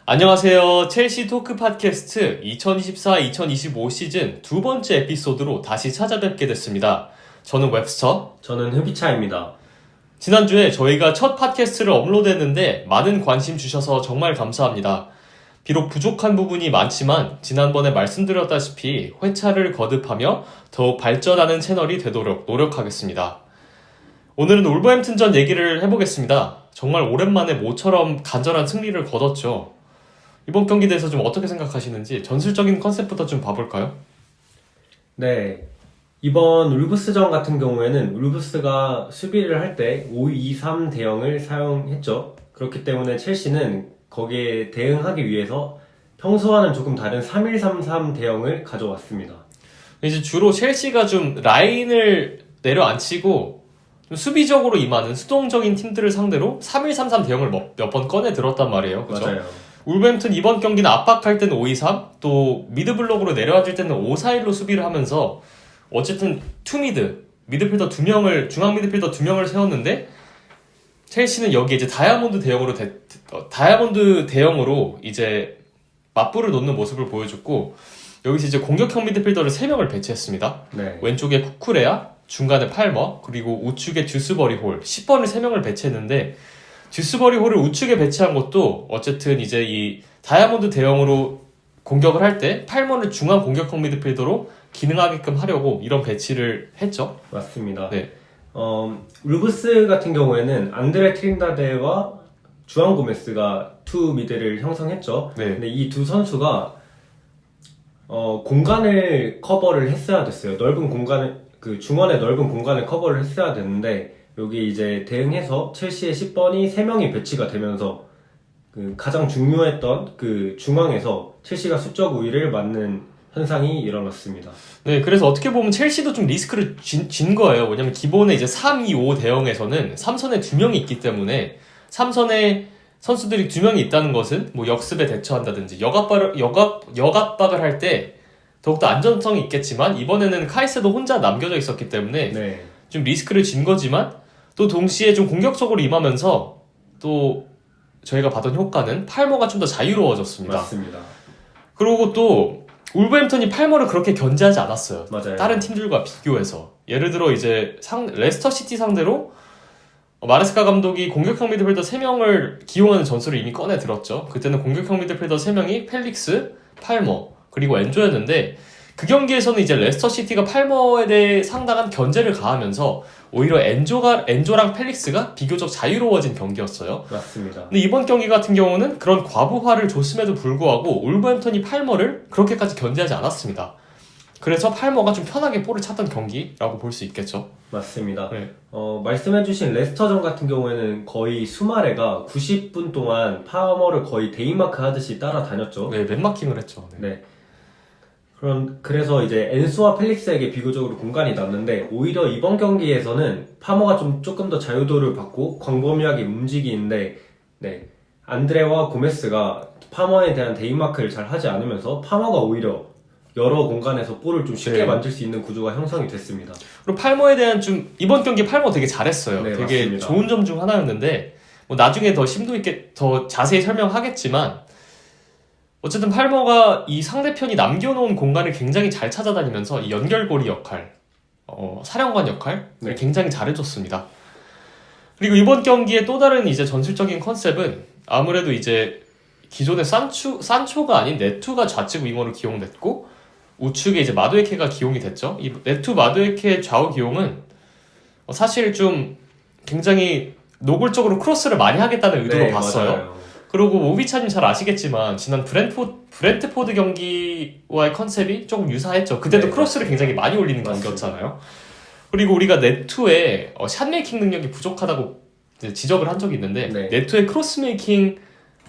안녕하세요. 첼시 토크 팟캐스트 2024-2025 시즌 두 번째 에피소드로 다시 찾아뵙게 됐습니다. 저는 웹스터. 저는 흡이차입니다. 지난주에 저희가 첫 팟캐스트를 업로드했는데 많은 관심 주셔서 정말 감사합니다. 비록 부족한 부분이 많지만 지난번에 말씀드렸다시피 회차를 거듭하며 더욱 발전하는 채널이 되도록 노력하겠습니다. 오늘은 울버햄튼전 얘기를 해보겠습니다. 정말 오랜만에 모처럼 간절한 승리를 거뒀죠. 이번 경기에 대해서 좀 어떻게 생각하시는지 전술적인 컨셉부터 좀 봐볼까요? 네, 이번 울브스전 같은 경우에는 울브스가 수비를 할 때 5-2-3 대형을 사용했죠. 그렇기 때문에 첼시는 거기에 대응하기 위해서 평소와는 조금 다른 3-1-3-3 대형을 가져왔습니다. 이제 주로 첼시가 좀 라인을 내려앉히고 좀 수비적으로 임하는 수동적인 팀들을 상대로 3-1-3-3 대형을 몇 번 꺼내 들었단 말이에요. 그죠? 맞아요. 울버햄튼 이번 경기는 압박할 때는 5-2-3, 또 미드블록으로 내려앉을 때는 5-4-1로 수비를 하면서 어쨌든 투미드, 미드필더 2명을, 중앙 미드필더 2명을 세웠는데 첼시는 여기 이제 다이아몬드 대형으로 이제 맞불을 놓는 모습을 보여줬고 여기서 이제 공격형 미드필더를 3명을 배치했습니다. 네. 왼쪽에 쿠쿠레아, 중간에 팔머, 그리고 우측에 듀스버리 홀, 10번을 3명을 배치했는데 듀스버리 홀을 우측에 배치한 것도 어쨌든 이제 이 다이아몬드 대형으로 공격을 할 때 팔머를 중앙 공격형 미드필더로 기능하게끔 하려고 이런 배치를 했죠. 맞습니다. 네. 울브스 같은 경우에는 안드레 트린다데와 주안 고메스가 투 미드를 형성했죠. 네. 근데 이 두 선수가 공간을 커버를 했어야 됐어요. 넓은 공간을, 그 중원의 넓은 공간을 커버를 했어야 됐는데 여기 이제 대응해서 첼시의 10번이 3명이 배치가 되면서 그 가장 중요했던 그 중앙에서 첼시가 수적 우위를 맞는 현상이 일어났습니다. 네, 그래서 어떻게 보면 첼시도 좀 리스크를 진 거예요. 왜냐면 기본에 이제 3-2-5 대형에서는 3선에 2명이 있기 때문에 3선에 선수들이 2명이 있다는 것은 뭐 역습에 대처한다든지 역압박을 할 때 더욱더 안전성이 있겠지만 이번에는 카이세도 혼자 남겨져 있었기 때문에 네. 좀 리스크를 진 거지만 또 동시에 좀 공격적으로 임하면서 또 저희가 받은 효과는 팔머가 좀 더 자유로워졌습니다. 맞습니다. 그리고 또 울버햄튼이 팔머를 그렇게 견제하지 않았어요. 맞아요. 다른 팀들과 비교해서. 예를 들어 이제 레스터 시티 상대로 마레스카 감독이 공격형 미드필더 3명을 기용하는 전술을 이미 꺼내 들었죠. 그때는 공격형 미드필더 3명이 펠릭스, 팔머, 그리고 엔조였는데 그 경기에서는 이제 레스터 시티가 팔머에 대해 상당한 견제를 가하면서 오히려 엔조랑 펠릭스가 비교적 자유로워진 경기였어요. 맞습니다. 근데 이번 경기 같은 경우는 그런 과부하를 줬음에도 불구하고 울버햄턴이 팔머를 그렇게까지 견제하지 않았습니다. 그래서 팔머가 좀 편하게 볼을 찾던 경기라고 볼 수 있겠죠. 맞습니다. 네. 말씀해주신 레스터전 같은 경우에는 거의 수마레가 90분 동안 파머를 거의 데이마크 하듯이 따라다녔죠. 네, 맨마킹을 했죠. 네. 네. 그래서 이제 엔소와 펠릭스에게 비교적으로 공간이 났는데 오히려 이번 경기에서는 파머가 조금 더 자유도를 받고 광범위하게 움직이는데 네. 안드레와 고메스가 파머에 대한 데이마크를 잘 하지 않으면서 파머가 오히려 여러 공간에서 볼을 좀 쉽게 네. 만들 수 있는 구조가 형성이 됐습니다. 그리고 팔머에 대한 이번 경기 팔머 되게 잘했어요. 네, 되게 맞습니다. 좋은 점 중 하나였는데 뭐 나중에 더 심도 있게 더 자세히 설명하겠지만 어쨌든 팔머가 이 상대편이 남겨놓은 공간을 굉장히 잘 찾아다니면서 이 연결고리 역할, 사령관 역할을 네. 굉장히 잘해줬습니다. 그리고 이번 경기의 또 다른 이제 전술적인 컨셉은 아무래도 이제 기존의 산초가 아닌 네투가 좌측 윙어로 기용됐고 우측에 이제 마두에케가 기용이 됐죠. 이 네투 마두에케 좌우 기용은 사실 좀 굉장히 노골적으로 크로스를 많이 하겠다는 의도로 네, 봤어요. 맞아요. 그리고 오비차님 잘 아시겠지만 지난 브렌트포드 경기와의 컨셉이 조금 유사했죠. 그때도 네, 크로스를 굉장히 많이 올리는 맞습니다. 경기였잖아요. 그리고 우리가 네투의 샷메이킹 능력이 부족하다고 이제 지적을 한 적이 있는데 네. 네투의 크로스메이킹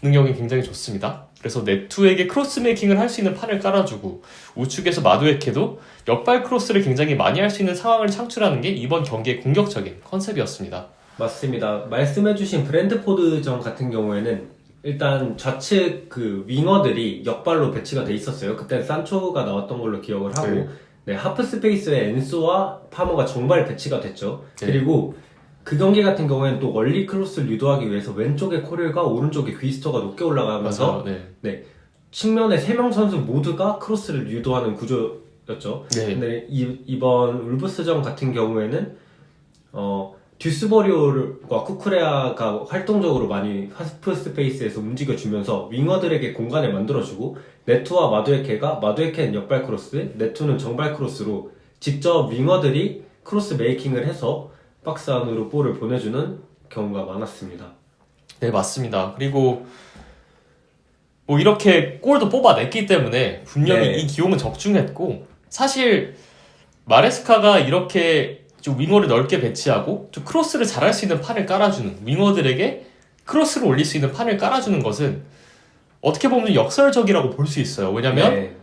능력이 굉장히 좋습니다. 그래서 네투에게 크로스메이킹을 할 수 있는 판을 깔아주고 우측에서 마두에케도 역발 크로스를 굉장히 많이 할 수 있는 상황을 창출하는 게 이번 경기의 공격적인 컨셉이었습니다. 맞습니다. 말씀해주신 브랜드포드전 같은 경우에는 일단 좌측 그 윙어들이 역발로 배치가 돼 있었어요. 그때 산초가 나왔던 걸로 기억을 하고 네. 네, 하프 스페이스에 엔소와 파머가 정발 배치가 됐죠. 네. 그리고 그 경기 같은 경우에는 또 원리 크로스를 유도하기 위해서 왼쪽에 코릴과 오른쪽에 귀스터가 높게 올라가면서 맞아요. 네. 측면에 3명 선수 모두가 크로스를 유도하는 구조였죠. 네. 근데 이번 울브스전 같은 경우에는 듀스버리오과 쿠쿠레아가 활동적으로 많이 하프 스페이스에서 움직여주면서 윙어들에게 공간을 만들어주고 네투와 마두에케는 역발 크로스, 네투는 정발 크로스로 직접 윙어들이 크로스 메이킹을 해서 박스 안으로 볼을 보내주는 경우가 많았습니다. 네, 맞습니다. 그리고 뭐 이렇게 골도 뽑아냈기 때문에 분명히 네. 이 기용은 적중했고, 사실 마레스카가 이렇게 좀 윙어를 넓게 배치하고 좀 크로스를 잘할 수 있는 판을 깔아주는, 윙어들에게 크로스를 올릴 수 있는 판을 깔아주는 것은 어떻게 보면 역설적이라고 볼 수 있어요. 왜냐면 네,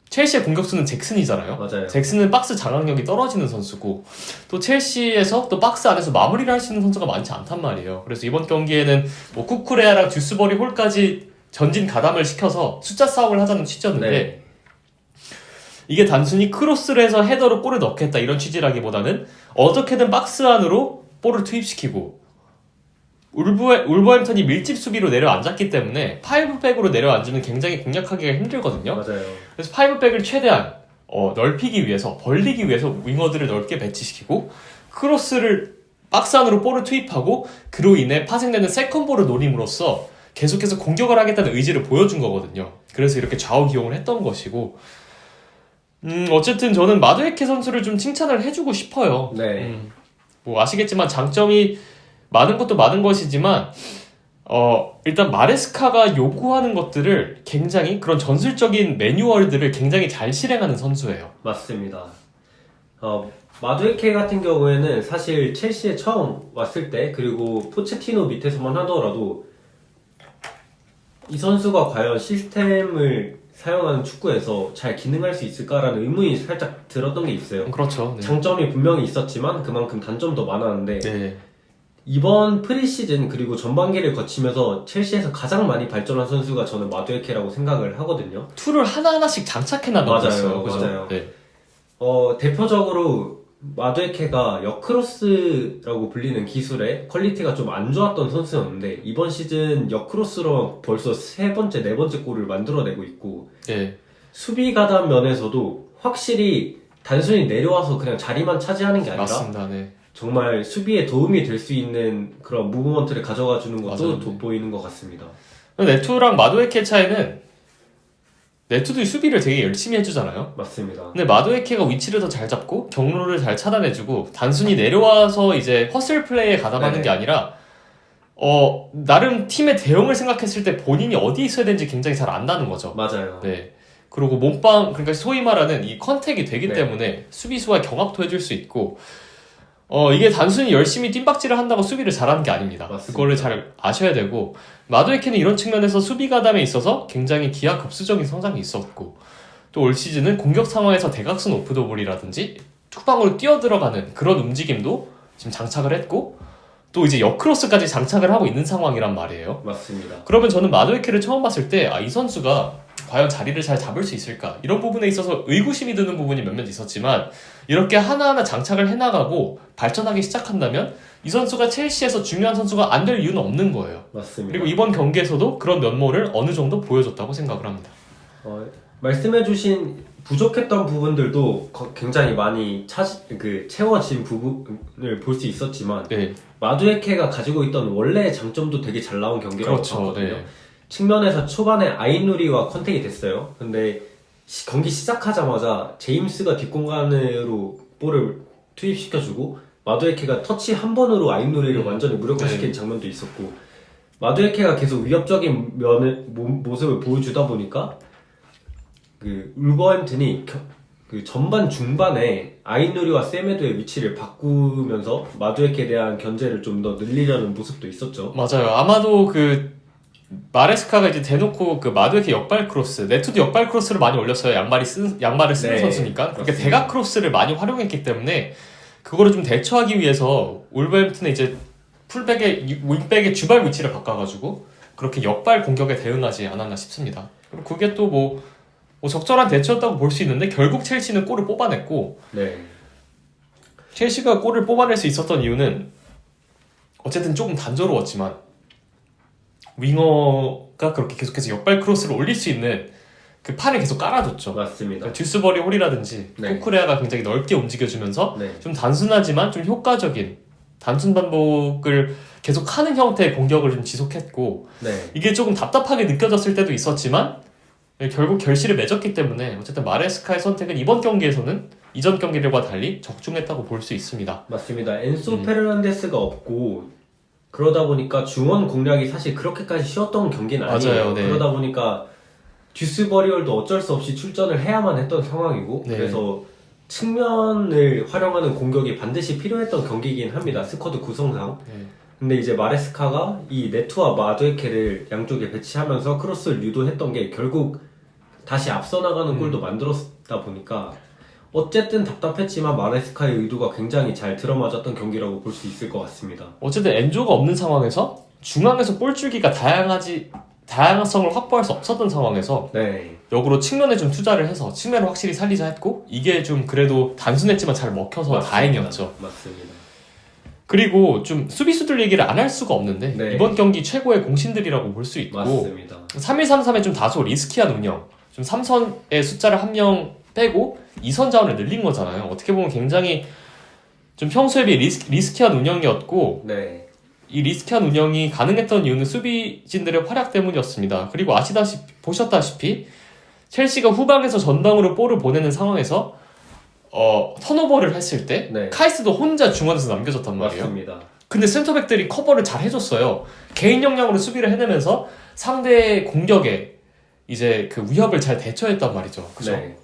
첼시의 공격수는 잭슨이잖아요. 맞아요. 잭슨은 박스 장악력이 떨어지는 선수고, 또 첼시에서 또 박스 안에서 마무리를 할 수 있는 선수가 많지 않단 말이에요. 그래서 이번 경기에는 뭐 쿠쿠레아랑 듀스버리 홀까지 전진 가담을 시켜서 숫자 싸움을 하자는 취지였는데, 네. 이게 단순히 크로스를 해서 헤더로 골을 넣겠다 이런 취지라기보다는 어떻게든 박스 안으로 볼을 투입시키고, 울버햄턴이 밀집 수비로 내려앉았기 때문에 5백으로 내려앉으면 굉장히 공략하기가 힘들거든요. 맞아요. 그래서 5백을 최대한 넓히기 위해서, 벌리기 위해서 윙어들을 넓게 배치시키고 크로스를 박스 안으로 볼을 투입하고, 그로 인해 파생되는 세컨볼을 노림으로써 계속해서 공격을 하겠다는 의지를 보여준 거거든요. 그래서 이렇게 좌우 기용을 했던 것이고, 어쨌든 저는 마두에케 선수를 좀 칭찬을 해주고 싶어요. 네. 뭐 아시겠지만 장점이 많은 것도 많은 것이지만, 일단 마레스카가 요구하는 것들을 굉장히, 그런 전술적인 매뉴얼들을 굉장히 잘 실행하는 선수예요. 맞습니다. 마두에케 같은 경우에는 사실 첼시에 처음 왔을 때, 그리고 포체티노 밑에서만 하더라도 이 선수가 과연 시스템을 사용하는 축구에서 잘 기능할 수 있을까라는 의문이 살짝 들었던 게 있어요. 그렇죠. 네. 장점이 분명히 있었지만 그만큼 단점도 많았는데, 네. 이번 프리시즌 그리고 전반기를 거치면서 첼시에서 가장 많이 발전한 선수가 저는 마두에케라고 생각을 하거든요. 툴을 하나하나씩 장착해 나가고 맞아요, 있어요. 그죠? 맞아요. 네. 대표적으로 마두에케가 역크로스라고 불리는 기술에 퀄리티가 좀 안 좋았던 선수였는데, 이번 시즌 역크로스로 벌써 3번째, 4번째 골을 만들어내고 있고, 네. 수비 가담 면에서도 확실히 단순히 내려와서 그냥 자리만 차지하는 게 아니라 맞습니다. 네. 정말 수비에 도움이 될 수 있는 그런 무브먼트를 가져가 주는 것도 맞아요. 돋보이는 것 같습니다. 네투랑 마두에케 차이는, 네투도 수비를 되게 열심히 해주잖아요. 맞습니다. 근데 마두에케가 위치를 더 잘 잡고 경로를 잘 차단해주고, 단순히 내려와서 이제 허슬 플레이에 가담하는 네네. 게 아니라 나름 팀의 대응을 생각했을 때 본인이 어디에 있어야 되는지 굉장히 잘 안다는 거죠. 맞아요. 네. 그리고 몸빵, 그러니까 소위 말하는 이 컨택이 되기 네. 때문에 수비수와 경합도 해줄 수 있고, 이게 단순히 열심히 뜀박질을 한다고 수비를 잘하는 게 아닙니다. 맞습니다. 그거를 잘 아셔야 되고, 마두에케는 이런 측면에서 수비 가담에 있어서 굉장히 기하급수적인 성장이 있었고, 또 올 시즌은 공격 상황에서 대각선 오프더볼이라든지 투방으로 뛰어들어가는 그런 움직임도 지금 장착을 했고, 또 이제 역크로스까지 장착을 하고 있는 상황이란 말이에요. 맞습니다. 그러면 저는 마두에케를 처음 봤을 때, 이 선수가 과연 자리를 잘 잡을 수 있을까? 이런 부분에 있어서 의구심이 드는 부분이 몇몇 있었지만, 이렇게 하나하나 장착을 해나가고 발전하기 시작한다면 이 선수가 첼시에서 중요한 선수가 안 될 이유는 없는 거예요. 맞습니다. 그리고 이번 경기에서도 그런 면모를 어느 정도 보여줬다고 생각을 합니다. 말씀해주신 부족했던 부분들도 굉장히 많이 채워진 부분을 볼 수 있었지만, 네, 마두에케가 가지고 있던 원래의 장점도 되게 잘 나온 경기라고 그렇죠. 봤거든요. 네. 측면에서 초반에 아이누리와 컨택이 됐어요. 근데 경기 시작하자마자 제임스가 뒷공간으로 볼을 투입시켜주고, 마두에케가 터치 한 번으로 아이누리를 완전히 무력화시킨 네. 장면도 있었고, 마두에케가 계속 위협적인 모습을 보여주다 보니까 울버햄튼이 전반 중반에 아이누리와 세메도의 위치를 바꾸면서 마두에케에 대한 견제를 좀 더 늘리려는 모습도 있었죠. 맞아요. 아마도 마레스카가 이제 대놓고 마두에케 역발 크로스, 네투도 역발 크로스를 많이 올렸어요. 양말을 쓰는 네, 선수니까. 그렇게 맞습니다. 대각 크로스를 많이 활용했기 때문에 그거를 좀 대처하기 위해서 울버햄튼은 이제 윙백의 주발 위치를 바꿔가지고 그렇게 역발 공격에 대응하지 않았나 싶습니다. 그리고 그게 또 뭐 적절한 대처였다고 볼 수 있는데, 결국 첼시는 골을 뽑아냈고, 네. 첼시가 골을 뽑아낼 수 있었던 이유는 어쨌든 조금 단조로웠지만 윙어가 그렇게 계속해서 역발 크로스를 올릴 수 있는 그 판을 계속 깔아줬죠. 맞습니다. 그러니까 듀스버리 홀이라든지 네. 코크레아가 굉장히 넓게 움직여주면서 네. 좀 단순하지만 좀 효과적인 단순 반복을 계속하는 형태의 공격을 좀 지속했고 네. 이게 조금 답답하게 느껴졌을 때도 있었지만 결국 결실을 맺었기 때문에 어쨌든 마레스카의 선택은 이번 경기에서는 이전 경기들과 달리 적중했다고 볼 수 있습니다. 맞습니다. 엔소 페르난데스가 없고 그러다 보니까 중원 공략이 사실 그렇게까지 쉬웠던 경기는 아니에요. 맞아요, 네. 그러다 보니까 듀스버리얼도 어쩔 수 없이 출전을 해야만 했던 상황이고 네. 그래서 측면을 활용하는 공격이 반드시 필요했던 경기이긴 합니다. 스쿼드 구성상. 네. 근데 이제 마레스카가 이 네투와 마두에케를 양쪽에 배치하면서 크로스를 유도했던 게 결국 다시 앞서 나가는 골도 만들었다 보니까 어쨌든 답답했지만 마레스카의 의도가 굉장히 잘 들어맞았던 경기라고 볼 수 있을 것 같습니다. 어쨌든 엔조가 없는 상황에서 중앙에서 볼줄기가 다양성을 확보할 수 없었던 상황에서 네, 역으로 측면에 좀 투자를 해서 측면을 확실히 살리자 했고 이게 좀 그래도 단순했지만 잘 먹혀서 맞습니다. 다행이었죠. 맞습니다. 그리고 좀 수비수들 얘기를 안 할 수가 없는데 네. 이번 경기 최고의 공신들이라고 볼 수 있고 맞습니다. 3133의 좀 다소 리스키한 운영 좀 3선의 숫자를 한 명 빼고 2선 자원을 늘린 거잖아요. 어떻게 보면 굉장히 좀 평소에 비해 리스키한 운영이었고 네, 이 리스키한 운영이 가능했던 이유는 수비진들의 활약 때문이었습니다. 그리고 보셨다시피 첼시가 후방에서 전방으로 볼을 보내는 상황에서 턴오버를 했을 때 네. 카이스도 혼자 중원에서 남겨줬단 말이에요. 맞습니다. 근데 센터백들이 커버를 잘 해줬어요. 개인 역량으로 수비를 해내면서 상대의 공격에 이제 그 위협을 잘 대처했단 말이죠. 그죠? 네.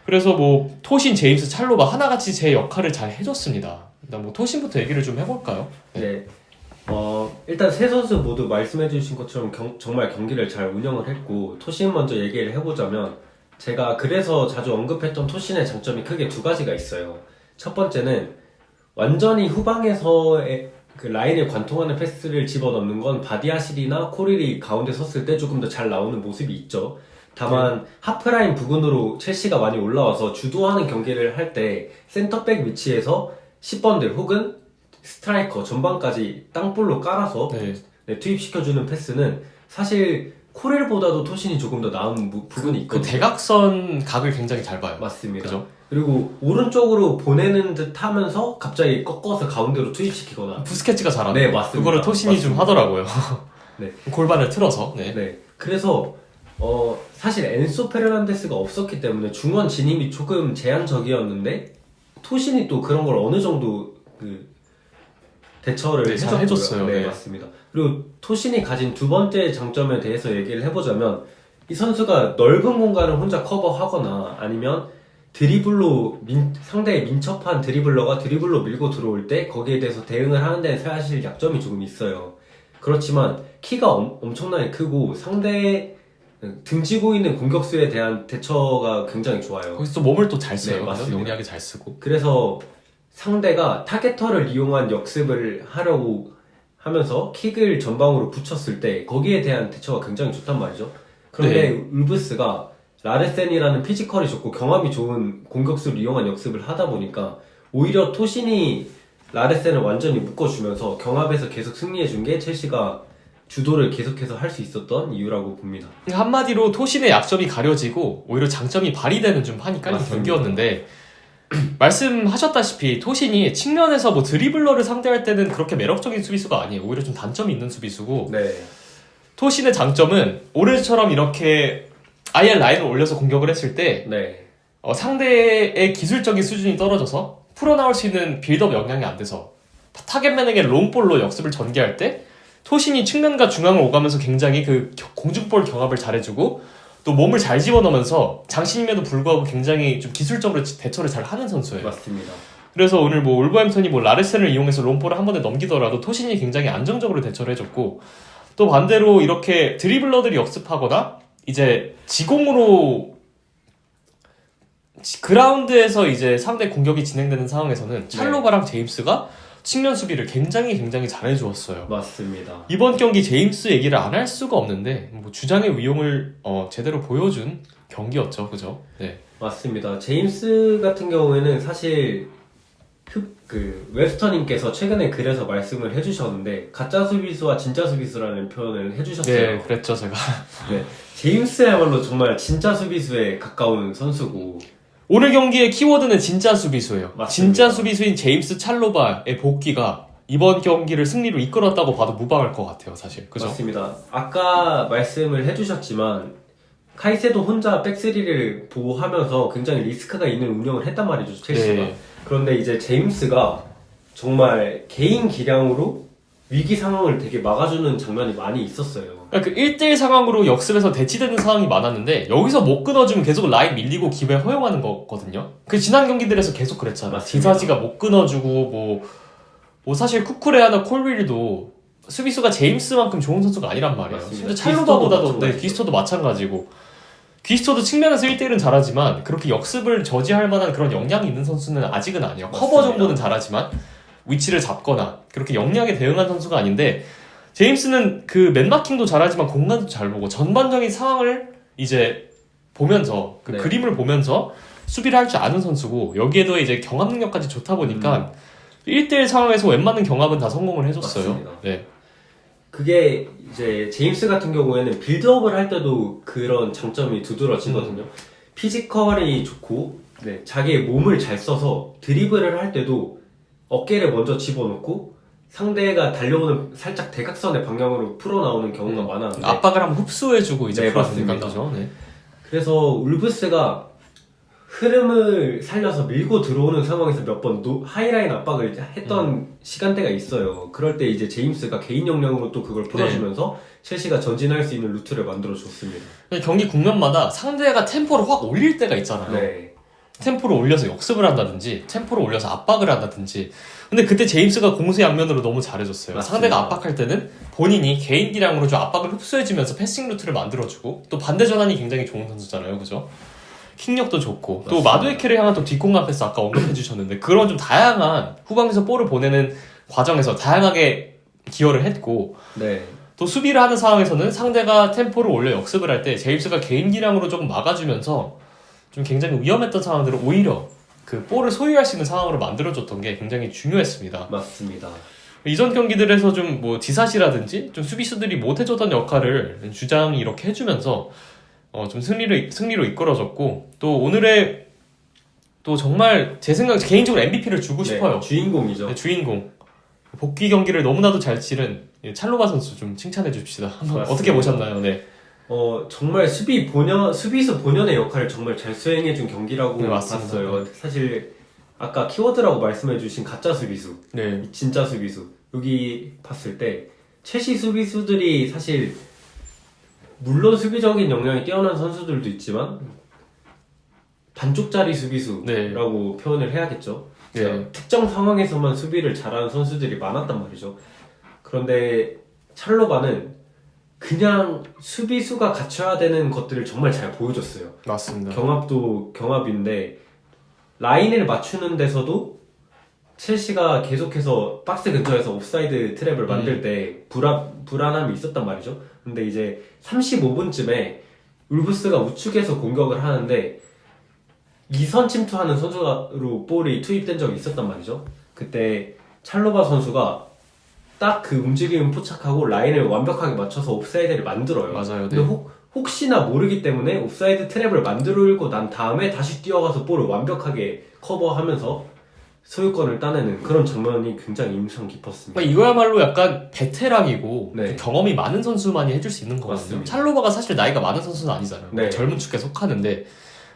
그래서 뭐 토신, 제임스, 찰로바 하나같이 제 역할을 잘 해줬습니다. 일단 뭐 토신부터 얘기를 좀 해볼까요? 네. 일단 세 선수 모두 말씀해주신 것처럼 정말 경기를 잘 운영을 했고 토신 먼저 얘기를 해보자면 제가 그래서 자주 언급했던 토신의 장점이 크게 두 가지가 있어요. 첫 번째는 완전히 후방에서의 그 라인을 관통하는 패스를 집어넣는 건 바디아실이나 코릴이 가운데 섰을 때 조금 더 잘 나오는 모습이 있죠. 다만 하프라인 부근으로 첼시가 많이 올라와서 주도하는 경기를 할 때 센터백 위치에서 10번들 혹은 스트라이커 전방까지 땅볼로 깔아서 투입시켜주는 패스는 사실 코렐보다도 토신이 조금 더 나은 부분이 그 있거든요. 대각선 각을 굉장히 잘 봐요. 맞습니다. 그죠? 그리고 오른쪽으로 보내는 듯 하면서 갑자기 꺾어서 가운데로 투입시키거나. 부스케츠가 잘하는 네, 거. 맞습니다. 그거를 토신이 좀 맞습니다. 하더라고요. 네. 골반을 틀어서. 네. 네. 그래서 사실 엔소 페르난데스가 없었기 때문에 중원 진입이 조금 제한적이었는데 토신이 또 그런 걸 어느 정도 대처를 네, 잘 해줬어요. 네, 네. 맞습니다. 그리고 토신이 가진 두 번째 장점에 대해서 얘기를 해보자면 이 선수가 넓은 공간을 혼자 커버하거나 아니면 드리블로 상대의 민첩한 드리블러가 드리블로 밀고 들어올 때 거기에 대해서 대응을 하는 데는 사실 약점이 조금 있어요. 그렇지만 키가 엄청나게 크고 상대의 등지고 있는 공격수에 대한 대처가 굉장히 좋아요. 거기서 또 몸을 또 잘 써요. 네, 맞습니다. 용리하게 잘 쓰고. 그래서 상대가 타겟터를 이용한 역습을 하려고 하면서 킥을 전방으로 붙였을 때 거기에 대한 대처가 굉장히 좋단 말이죠. 그런데 울브스가 라레센이라는 피지컬이 좋고 경험이 좋은 공격수를 이용한 역습을 하다 보니까 오히려 토신이 라레센을 완전히 묶어주면서 경합에서 계속 승리해준 게 첼시가 주도를 계속해서 할 수 있었던 이유라고 봅니다. 한마디로 토신의 약점이 가려지고 오히려 장점이 발휘되는 좀 판이 깔린 맞습니다. 경기였는데 말씀하셨다시피 토신이 측면에서 뭐 드리블러를 상대할 때는 그렇게 매력적인 수비수가 아니에요. 오히려 좀 단점이 있는 수비수고 네, 토신의 장점은 오늘처럼 이렇게 아예 라인을 올려서 공격을 했을 때 네, 상대의 기술적인 수준이 떨어져서 풀어나올 수 있는 빌드업 역량이 안 돼서 타겟맨에게 롱볼로 역습을 전개할 때 토신이 측면과 중앙을 오가면서 굉장히 그 공중볼 경합을 잘해주고 또 몸을 잘 집어넣으면서 장신임에도 불구하고 굉장히 좀 기술적으로 대처를 잘 하는 선수예요. 맞습니다. 그래서 오늘 뭐 올버햄턴이 뭐 라레센을 이용해서 롱볼을 한 번에 넘기더라도 토신이 굉장히 안정적으로 대처를 해줬고 또 반대로 이렇게 드리블러들이 역습하거나 이제 지공으로 그라운드에서 이제 상대 공격이 진행되는 상황에서는 찰로바랑 제임스가 측면 수비를 굉장히 잘해주었어요. 맞습니다. 이번 경기 제임스 얘기를 안 할 수가 없는데 뭐 주장의 위용을 제대로 보여준 경기였죠, 그죠? 네, 맞습니다. 제임스 같은 경우에는 사실 웹스터님께서 최근에 글에서 말씀을 해주셨는데 가짜 수비수와 진짜 수비수라는 표현을 해주셨어요. 네, 그랬죠 제가. 네, 제임스야말로 정말 진짜 수비수에 가까운 선수고 오늘 경기의 키워드는 진짜 수비수예요. 맞습니다. 진짜 수비수인 제임스 찰로바의 복귀가 이번 경기를 승리로 이끌었다고 봐도 무방할 것 같아요, 사실. 그죠? 맞습니다. 아까 말씀을 해주셨지만 카이세도 혼자 백스리를 보호하면서 굉장히 리스크가 있는 운영을 했단 말이죠, 첼시가. 네. 그런데 이제 제임스가 정말 개인 기량으로 위기 상황을 되게 막아주는 장면이 많이 있었어요. 그러니까 그 1대1 상황으로 역습에서 대치되는 상황이 많았는데 여기서 못 끊어주면 계속 라인 밀리고 기회 허용하는 거거든요. 그 지난 경기들에서 계속 그랬잖아. 맞습니다. 디사지가 못 끊어주고 뭐 사실 쿠쿠레아나 콜윌도 수비수가 제임스만큼 좋은 선수가 아니란 말이에요. 맞습니다. 심지어 찰로바보다도 귀스토도 네, 귀스토도 마찬가지고. 귀스토도 측면에서 1대1은 잘하지만 그렇게 역습을 저지할 만한 그런 역량이 있는 선수는 아직은 아니에요. 맞습니다. 커버 정도는 잘하지만 위치를 잡거나 그렇게 역량에 대응한 선수가 아닌데 제임스는 그 맨마킹도 잘하지만 공간도 잘 보고 전반적인 상황을 이제 보면서 그 네. 그림을 보면서 수비를 할 줄 아는 선수고 여기에 더해 이제 경합 능력까지 좋다 보니까 1대1 상황에서 웬만한 경합은 다 성공을 해줬어요. 맞습니다. 네. 그게 이제 제임스 같은 경우에는 빌드업을 할 때도 그런 장점이 두드러지거든요. 피지컬이 좋고 네, 자기의 몸을 잘 써서 드리블을 할 때도 어깨를 먼저 집어넣고 상대가 달려오는 살짝 대각선의 방향으로 풀어나오는 경우가 많았는데 압박을 한번 흡수해주고 이제 네, 풀어주니까 맞습니다. 그죠? 네. 그래서 울브스가 흐름을 살려서 밀고 들어오는 상황에서 몇 번 하이라인 압박을 했던 시간대가 있어요. 그럴 때 이제 제임스가 개인 역량으로 또 그걸 풀어주면서 첼시가 전진할 수 있는 루트를 만들어줬습니다. 경기 국면마다 상대가 템포를 확 올릴 때가 있잖아요. 네. 템포를 올려서 역습을 한다든지 템포를 올려서 압박을 한다든지 근데 그때 제임스가 공수양면으로 너무 잘해줬어요. 맞습니다. 상대가 압박할 때는 본인이 개인 기량으로 좀 압박을 흡수해주면서 패싱 루트를 만들어주고 또 반대 전환이 굉장히 좋은 선수잖아요. 그죠? 킥력도 좋고 또 맞습니다. 마두에케를 향한 또 뒷공간 패스 아까 언급해주셨는데 그런 좀 다양한 후방에서 볼을 보내는 과정에서 다양하게 기여를 했고 네. 또 수비를 하는 상황에서는 상대가 템포를 올려 역습을 할 때 제임스가 개인 기량으로 조금 막아주면서 좀 굉장히 위험했던 상황들을 오히려 그 볼을 소유할 수 있는 상황으로 만들어줬던 게 굉장히 중요했습니다. 맞습니다. 이전 경기들에서 좀 뭐 디사시라든지 좀 수비수들이 못해줬던 역할을 주장이 이렇게 해주면서 좀 승리로 이끌어졌고 또 오늘의 또 정말 제 생각 개인적으로 MVP를 주고 싶어요. 네, 주인공이죠. 네, 주인공 복귀 경기를 너무나도 잘 치른 찰로바 선수 좀 칭찬해 줍시다. 한번 맞습니다. 어떻게 보셨나요? 네. 정말 수비수 본연의 역할을 정말 잘 수행해준 경기라고 네, 맞습니다. 봤어요. 사실 아까 키워드라고 말씀해주신 가짜 수비수, 네. 진짜 수비수 여기 봤을 때 첼시 수비수들이 사실 물론 수비적인 역량이 뛰어난 선수들도 있지만 반쪽짜리 수비수라고 표현을 해야겠죠. 네. 특정 상황에서만 수비를 잘하는 선수들이 많았단 말이죠. 그런데 찰로바는 그냥 수비수가 갖춰야 되는 것들을 정말 잘 보여줬어요. 맞습니다. 경합도 경합인데 라인을 맞추는 데서도 첼시가 계속해서 박스 근처에서 옵사이드 트랩을 만들 때 불안함이 있었단 말이죠. 근데 이제 35분쯤에 울브스가 우측에서 공격을 하는데 2선 침투하는 선수로 볼이 투입된 적이 있었단 말이죠. 그때 찰로바 선수가 딱 그 움직임을 포착하고 라인을 완벽하게 맞춰서 옵사이드를 만들어요. 맞아요. 네. 근데 혹시나 모르기 때문에 옵사이드 트랩을 만들고 난 다음에 다시 뛰어가서 볼을 완벽하게 커버하면서 소유권을 따내는 그런 장면이 굉장히 인상 깊었습니다. 그러니까 이거야말로 약간 베테랑이고 네. 좀 경험이 많은 선수만이 해줄 수 있는 거거든요. 맞습니다. 찰로바가 사실 나이가 많은 선수는 아니잖아요. 네. 젊은 축에 속하는데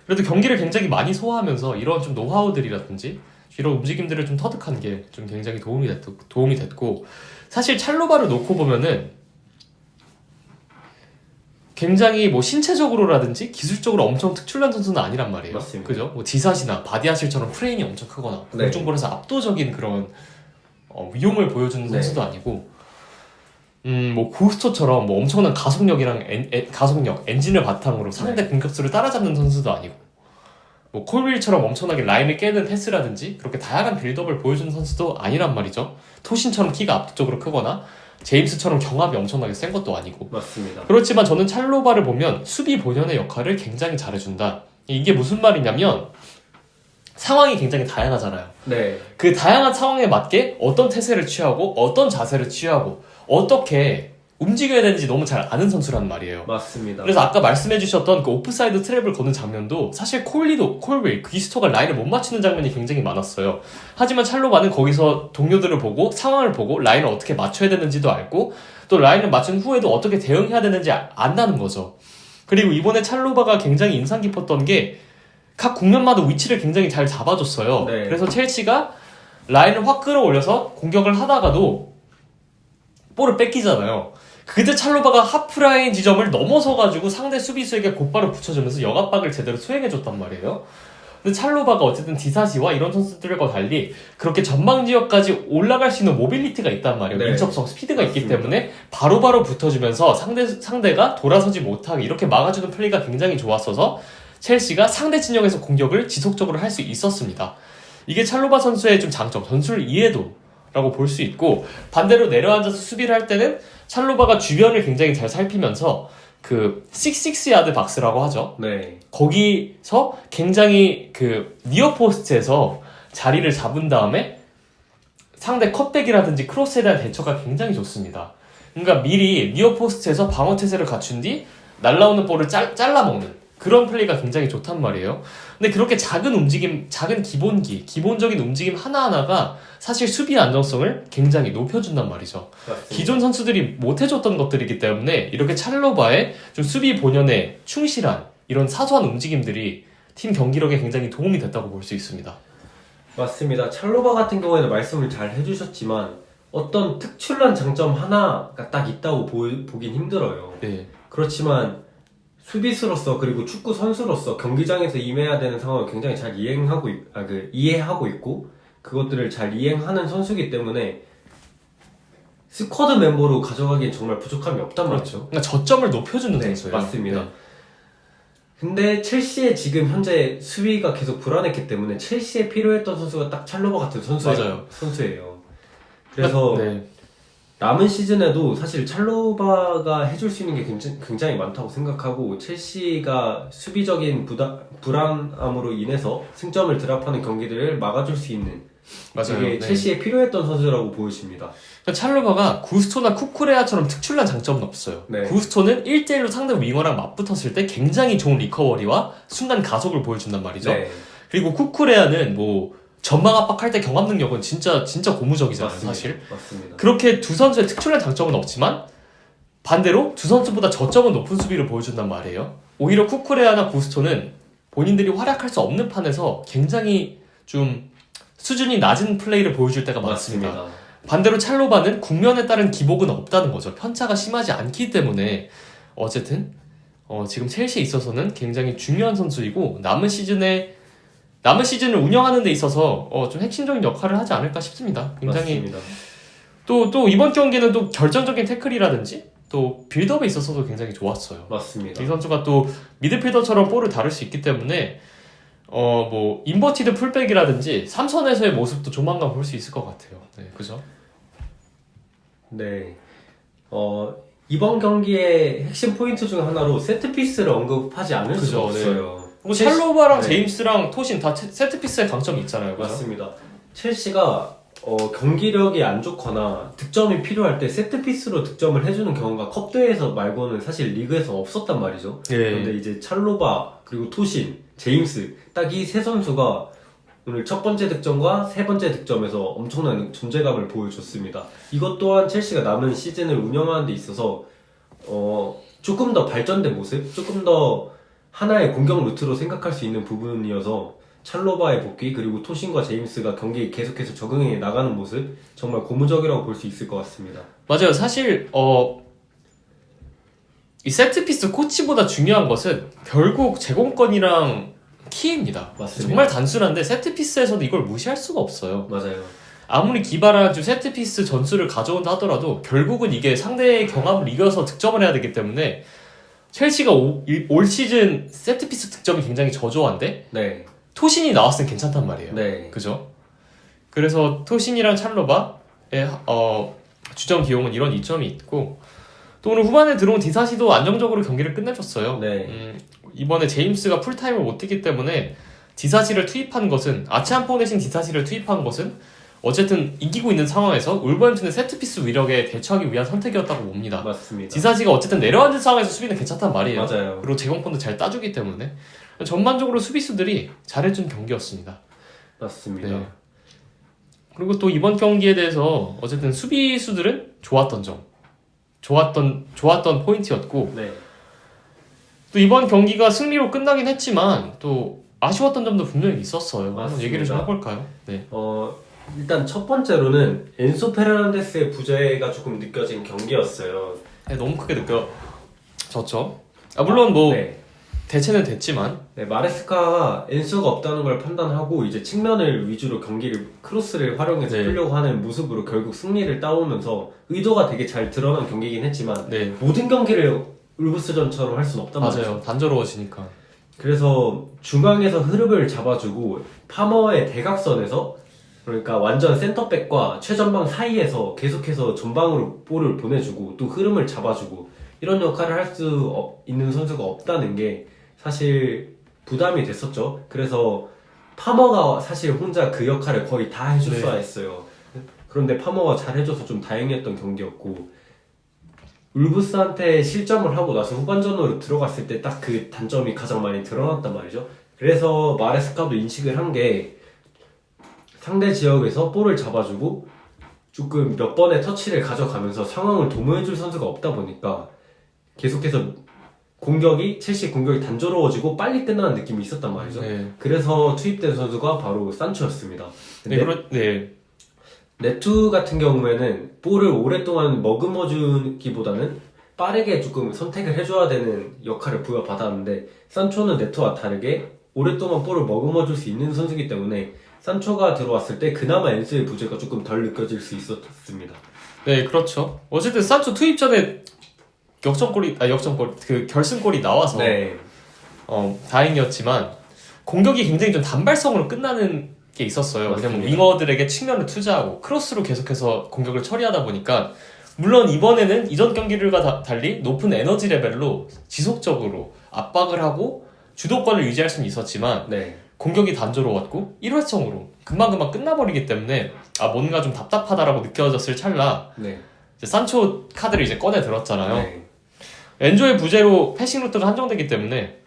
그래도 경기를 굉장히 많이 소화하면서 이런 좀 노하우들이라든지 이런 움직임들을 좀 터득한 게 좀 굉장히 도움이 됐고 사실 찰로바를 놓고 보면은 굉장히 뭐 신체적으로라든지 기술적으로 엄청 특출난 선수는 아니란 말이에요. 맞습니다. 그죠? 뭐 디사시나 바디아실처럼 프레임이 엄청 크거나 네. 공중볼에서 압도적인 그런 위용을 보여주는 선수도 아니고 뭐 고스토처럼 뭐 엄청난 가속력이랑 엔진을 바탕으로 상대 공격수를 따라잡는 선수도 아니고 뭐 콜윌처럼 엄청나게 라인을 깨는 패스라든지 그렇게 다양한 빌드업을 보여주는 선수도 아니란 말이죠. 토신처럼 키가 압도적으로 크거나 제임스처럼 경합이 엄청나게 센 것도 아니고 맞습니다. 그렇지만 저는 찰로바를 보면 수비 본연의 역할을 굉장히 잘해준다. 이게 무슨 말이냐면 상황이 굉장히 다양하잖아요. 네. 그 다양한 상황에 맞게 어떤 태세를 취하고 어떤 자세를 취하고 어떻게 움직여야 되는지 너무 잘 아는 선수란 말이에요. 맞습니다. 그래서 아까 말씀해주셨던 그 오프사이드 트랩을 거는 장면도 사실 콜윌, 귀스토가 라인을 못 맞추는 장면이 굉장히 많았어요. 하지만 찰로바는 거기서 동료들을 보고 상황을 보고 라인을 어떻게 맞춰야 되는지도 알고 또 라인을 맞춘 후에도 어떻게 대응해야 되는지 안다는 거죠. 그리고 이번에 찰로바가 굉장히 인상 깊었던 게 각 국면마다 위치를 굉장히 잘 잡아줬어요. 네. 그래서 첼시가 라인을 확 끌어올려서 공격을 하다가도 볼을 뺏기잖아요. 그때 찰로바가 하프라인 지점을 넘어서가지고 상대 수비수에게 곧바로 붙여주면서 역압박을 제대로 수행해줬단 말이에요. 근데 찰로바가 어쨌든 디사시와 이런 선수들과 달리 그렇게 전방 지역까지 올라갈 수 있는 모빌리티가 있단 말이에요. 네. 민첩성, 스피드가 있기 맞습니다. 때문에 바로바로 붙어주면서 상대가 돌아서지 못하게 이렇게 막아주는 플레이가 굉장히 좋았어서 첼시가 상대 진영에서 공격을 지속적으로 할 수 있었습니다. 이게 찰로바 선수의 좀 장점, 전술 이해도라고 볼 수 있고 반대로 내려앉아서 수비를 할 때는 찰로바가 주변을 굉장히 잘 살피면서 그 66야드 박스라고 하죠. 네. 거기서 굉장히 그 니어 포스트에서 자리를 잡은 다음에 상대 컷백이라든지 크로스에 대한 대처가 굉장히 좋습니다. 그러니까 미리 니어 포스트에서 방어 태세를 갖춘 뒤 날라오는 볼을 잘라먹는 그런 플레이가 굉장히 좋단 말이에요. 근데 그렇게 작은 움직임, 작은 기본적인 움직임 하나하나가 사실 수비의 안정성을 굉장히 높여준단 말이죠. 맞습니다. 기존 선수들이 못해줬던 것들이기 때문에 이렇게 찰로바의 좀 수비 본연에 충실한 이런 사소한 움직임들이 팀 경기력에 굉장히 도움이 됐다고 볼 수 있습니다. 맞습니다. 찰로바 같은 경우에는 말씀을 잘 해주셨지만 어떤 특출난 장점 하나가 딱 있다고 보긴 힘들어요. 네, 그렇지만 수비수로서 그리고 축구 선수로서 경기장에서 임해야 되는 상황을 굉장히 잘 이해하고 있고 그것들을 잘 이행하는 선수이기 때문에 스쿼드 멤버로 가져가기엔 정말 부족함이 없단 말이죠. 그러니까 저점을 높여주는 네, 선수예요. 맞습니다. 네. 근데 첼시의 지금 현재 수비가 계속 불안했기 때문에 첼시에 필요했던 선수가 딱 찰로바 같은 맞아요. 선수예요. 그래서 네. 남은 시즌에도 사실 찰로바가 해줄 수 있는 게 굉장히 많다고 생각하고 첼시가 수비적인 불안함으로 인해서 승점을 드랍하는 경기들을 막아줄 수 있는 맞아요. 되게 네. 첼시에 필요했던 선수라고 보여집니다. 그러니까 찰로바가 구스토나 쿠쿠레아처럼 특출난 장점은 없어요. 네. 구스토는 1대1로 상대 윙어랑 맞붙었을 때 굉장히 좋은 리커버리와 순간 가속을 보여준단 말이죠. 네. 그리고 쿠쿠레아는 뭐 전방 압박할 때 경합 능력은 진짜 고무적이잖아요. 맞습니다. 사실. 맞습니다. 그렇게 두 선수의 특출난 장점은 없지만 반대로 두 선수보다 저점은 높은 수비를 보여준단 말이에요. 오히려 쿠쿠레아나 구스토는 본인들이 활약할 수 없는 판에서 굉장히 좀 수준이 낮은 플레이를 보여줄 때가 많습니다. 반대로 찰로바는 국면에 따른 기복은 없다는 거죠. 편차가 심하지 않기 때문에 어쨌든 지금 첼시에 있어서는 굉장히 중요한 선수이고 남은 시즌을 운영하는 데 있어서 좀 핵심적인 역할을 하지 않을까 싶습니다. 굉장히 맞습니다. 또 이번 경기는 또 결정적인 태클이라든지 또 빌드업에 있어서도 굉장히 좋았어요. 맞습니다. 이 선수가 또 미드필더처럼 볼을 다룰 수 있기 때문에 뭐 인버티드 풀백이라든지 삼선에서의 모습도 조만간 볼 수 있을 것 같아요. 네, 그죠? 네. 이번 경기의 핵심 포인트 중 하나로 세트피스를 언급하지 않을 그죠, 수가 없어요. 뭐 샬로바랑 네. 제임스랑 토신 다 세트피스의 강점이 있잖아요. 그죠? 맞습니다. 첼시가 경기력이 안 좋거나 득점이 필요할 때 세트피스로 득점을 해주는 경우가 컵대회에서 말고는 사실 리그에서 없었단 말이죠. 예. 그런데 이제 찰로바 그리고 토신, 제임스 딱 이 세 선수가 오늘 첫 번째 득점과 세 번째 득점에서 엄청난 존재감을 보여줬습니다. 이것 또한 첼시가 남은 시즌을 운영하는 데 있어서 조금 더 발전된 모습, 조금 더 하나의 공격 루트로 생각할 수 있는 부분이어서 찰로바의 복귀 그리고 토신과 제임스가 경기에 계속해서 적응해 나가는 모습 정말 고무적이라고 볼 수 있을 것 같습니다. 맞아요. 사실 이 세트피스 코치보다 중요한 것은 결국 제공권이랑 키입니다. 맞습니다. 정말 단순한데 세트피스에서도 이걸 무시할 수가 없어요. 맞아요. 아무리 기발한 좀 세트피스 전술을 가져온다 하더라도 결국은 이게 상대의 경합을 이겨서 득점을 해야 되기 때문에 첼시가 올 시즌 세트피스 득점이 굉장히 저조한데 네. 토신이 나왔으면 괜찮단 말이에요. 네. 그죠? 그래서 토신이랑 찰로바의 주전 기용은 이런 이점이 있고 또 오늘 후반에 들어온 디사시도 안정적으로 경기를 끝내줬어요. 네. 이번에 제임스가 풀타임을 못 뛰기 때문에 디사시를 투입한 것은 아치안포 대신 디사시를 투입한 것은 어쨌든 이기고 있는 상황에서 울버햄튼의 세트피스 위력에 대처하기 위한 선택이었다고 봅니다. 맞습니다. 디사시가 어쨌든 내려앉은 상황에서 수비는 괜찮단 말이에요. 맞아요. 그리고 제공권도 잘 따주기 때문에 전반적으로 수비수들이 잘해준 경기였습니다. 맞습니다. 네. 그리고 또 이번 경기에 대해서 어쨌든 수비수들은 좋았던 점, 좋았던 포인트였고 네. 또 이번 경기가 승리로 끝나긴 했지만 또 아쉬웠던 점도 분명히 있었어요. 한번 맞습니다. 얘기를 좀 해볼까요? 네. 일단 첫 번째로는 엔소 페르난데스의 부재가 조금 느껴진 경기였어요. 네, 너무 크게 느껴졌죠. 물론 뭐 네. 대체는 됐지만 네, 마레스카가 엔소가 없다는 걸 판단하고 이제 측면을 위주로 경기를 크로스를 활용해서 네. 풀려고 하는 모습으로 결국 승리를 따오면서 의도가 되게 잘 드러난 경기이긴 했지만 네. 모든 경기를 울브스전처럼 할 수는 없단 말이죠. 맞아요. 단조로워지니까. 그래서 중앙에서 흐름을 잡아주고 파머의 대각선에서 그러니까 완전 센터백과 최전방 사이에서 계속해서 전방으로 볼을 보내주고 또 흐름을 잡아주고 이런 역할을 할 수 있는 선수가 없다는 게 사실 부담이 됐었죠. 그래서 파머가 사실 혼자 그 역할을 거의 다 해줬어야 했어요. 그런데 파머가 잘 해줘서 좀 다행이었던 경기였고 울브스한테 실점을 하고 나서 후반전으로 들어갔을 때 딱 그 단점이 가장 많이 드러났단 말이죠. 그래서 마레스카도 인식을 한 게 상대 지역에서 볼을 잡아주고 조금 몇 번의 터치를 가져가면서 상황을 도모해줄 선수가 없다 보니까 계속해서 첼시 공격이 단조로워지고 빨리 끝나는 느낌이 있었단 말이죠. 네. 그래서 투입된 선수가 바로 산초였습니다. 네. 네투 같은 경우에는 볼을 오랫동안 머금어주기보다는 빠르게 조금 선택을 해줘야 되는 역할을 부여받았는데 산초는 네투와 다르게 오랫동안 볼을 머금어줄 수 있는 선수이기 때문에 산초가 들어왔을 때 그나마 엔스의 부재가 조금 덜 느껴질 수 있었습니다. 네, 그렇죠. 어쨌든 산초 투입 전에 그 결승골이 나와서 네. 다행이었지만 공격이 굉장히 좀 단발성으로 끝나는 게 있었어요. 왜냐면 맞습니다. 윙어들에게 측면을 투자하고 크로스로 계속해서 공격을 처리하다 보니까 물론 이번에는 이전 경기들과 달리 높은 에너지 레벨로 지속적으로 압박을 하고 주도권을 유지할 수는 있었지만 네. 공격이 단조로웠고 일회성으로 금방금방 끝나버리기 때문에 뭔가 좀 답답하다라고 느껴졌을 찰나 네. 이제 산초 카드를 이제 꺼내 들었잖아요. 네. 엔조의 부재로 패싱 루트가 한정되기 때문에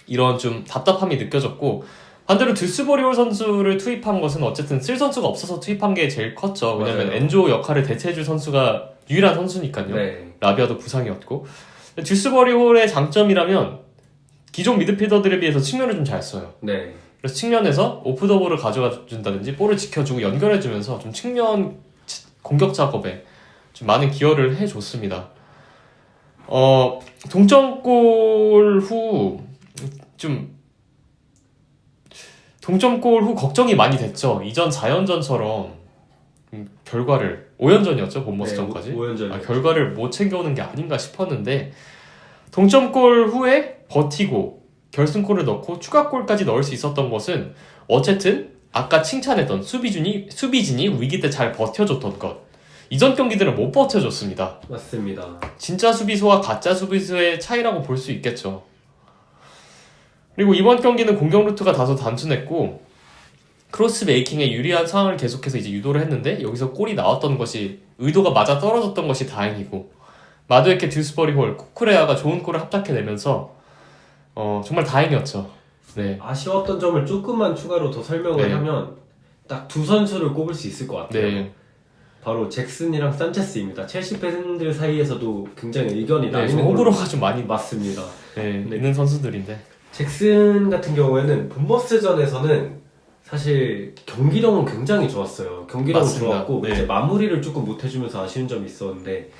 이런 좀 답답함이 느껴졌고 반대로 듀스버리올 선수를 투입한 것은 어쨌든 쓸 선수가 없어서 투입한 게 제일 컸죠. 왜냐면 맞아요. 엔조 역할을 대체해줄 선수가 유일한 선수니까요. 네. 라비아도 부상이었고 듀스버리올의 장점이라면 기존 미드필더들에 비해서 측면을 좀 잘 써요. 네. 그래서 측면에서 오프 더 볼을 가져가 준다든지 볼을 지켜주고 연결해주면서 좀 측면 공격 작업에 좀 많은 기여를 해줬습니다. 동점골 후 걱정이 많이 됐죠. 이전 4연전처럼 결과를 5연전이었죠. 본머스전까지. 5연전. 결과를 못 챙겨오는 게 아닌가 싶었는데 동점골 후에 버티고 결승골을 넣고 추가골까지 넣을 수 있었던 것은 어쨌든 아까 칭찬했던 수비진이 위기 때 잘 버텨줬던 것. 이전 경기들은 못 버텨줬습니다. 맞습니다. 진짜 수비수와 가짜 수비수의 차이라고 볼 수 있겠죠. 그리고 이번 경기는 공격 루트가 다소 단순했고 크로스 메이킹에 유리한 상황을 계속해서 이제 유도를 했는데 여기서 골이 나왔던 것이 의도가 맞아 떨어졌던 것이 다행이고 마두에케 듀스버리홀 쿠쿠레아가 좋은 골을 합작해내면서 정말 다행이었죠. 네. 아쉬웠던 점을 조금만 추가로 더 설명을 네. 하면 딱 두 선수를 꼽을 수 있을 것 같아요. 네. 바로 잭슨이랑 산체스입니다. 첼시 팬들 사이에서도 굉장히 의견이 나뉘는 호불호가 좀 많이 맞습니다. 네, 네. 있는 선수들인데. 잭슨 같은 경우에는 본머스전에서는 사실 경기력은 굉장히 좋았어요. 경기력은 맞습니다. 좋았고 네. 이제 마무리를 조금 못해주면서 아쉬운 점이 있었는데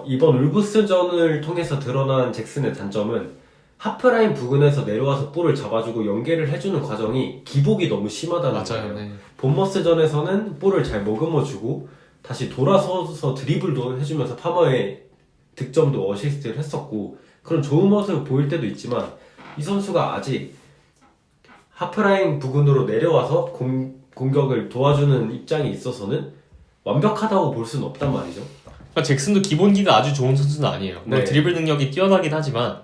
이번 울브스전을 통해서 드러난 잭슨의 단점은 하프라인 부근에서 내려와서 볼을 잡아주고 연계를 해주는 과정이 기복이 너무 심하다는 맞아요. 거예요. 네. 본머스전에서는 볼을 잘 머금어주고 다시 돌아서서 드리블도 해주면서 파머의 득점도 어시스트를 했었고 그런 좋은 모습을 보일 때도 있지만 이 선수가 아직 하프라인 부근으로 내려와서 공격을 도와주는 입장에 있어서는 완벽하다고 볼 수는 없단 말이죠. 그러니까 잭슨도 기본기가 아주 좋은 선수는 아니에요. 네. 드리블 능력이 뛰어나긴 하지만